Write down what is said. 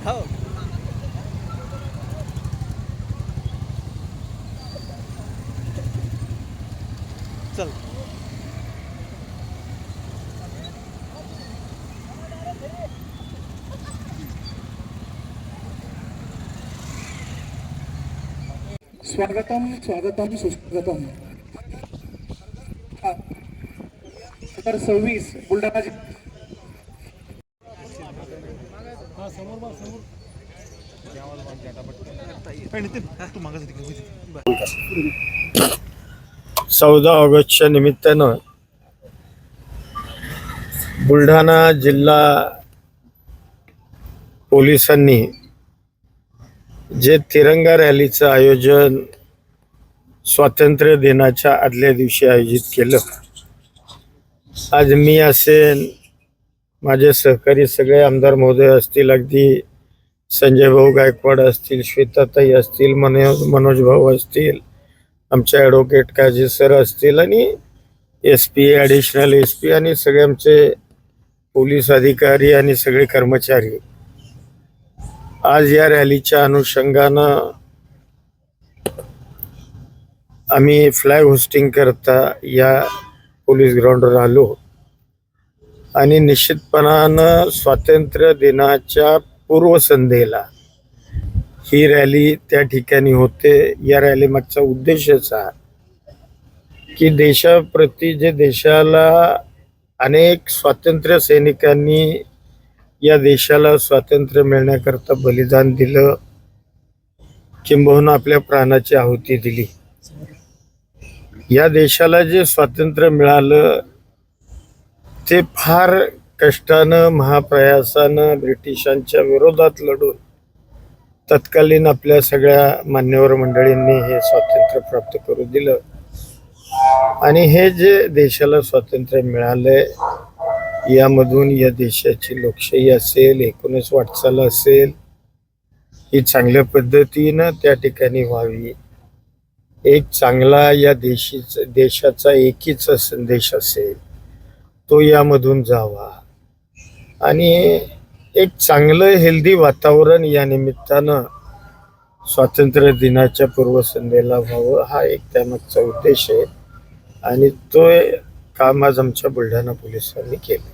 हो. चल. स्वागतम स्वागतम सुस्वागतम. 2026 बुलढाणा तू 14 ऑगस्टच्या निमित्तानं बुलढाणा जिल्हा पोलिसांनी जे तिरंगा रॅलीचं आयोजन स्वातंत्र्य दिनाच्या आदल्या दिवशी आयोजित केलं. आज मी असेल, माझे सहकारी सगळे आमदार महोदय असतील, अगदी संजय भाऊ गायकवाड असतील, श्वेताताई असतील, मनोज भाऊ असतील, आमचे ॲडव्होकेट काजी सर असतील आणि SP ॲडिशनल SP आणि सगळे आमचे पोलीस अधिकारी आणि सगळे कर्मचारी आज या रॅलीच्या अनुषंगानं आम्ही फ्लॅग होस्टिंग करता या पोलीस ग्राउंडवर आलो आणि निश्चितपणानं स्वातंत्र्य दिनाच्या पूर्वसंध्येला ही रॅली त्या ठिकाणी होते. या रॅली मागचा उद्देशच हा की देशाप्रती जे देशाला अनेक स्वातंत्र्य सैनिकांनी या देशाला स्वातंत्र्य मिळण्याकरता बलिदान दिलं, किंबहुना आपल्या प्राणाची आहुती दिली. या देशाला जे स्वातंत्र्य मिळालं ते फार कष्टानं महाप्रयासानं ब्रिटिशांच्या विरोधात लढून तत्कालीन आपल्या सगळ्या मान्यवर मंडळींनी हे स्वातंत्र्य प्राप्त करू दिलं. आणि हे जे देशाला स्वातंत्र्य मिळालंय यामधून या देशाची लोकशाही असेल, 19 वाटचाल असेल, ही चांगल्या पद्धतीनं त्या ठिकाणी व्हावी. एक चांगला या देशाचा एकीचा संदेश असेल तो यामधून जावा आणि एक चांगलं हेल्दी वातावरण या निमित्तानं स्वातंत्र्य दिनाच्या पूर्वसंध्येला व्हावं, हा एक त्यामागचा उद्देश आहे. आणि तो काम आज आमच्या बुलढाणा पोलिसांनी केलं.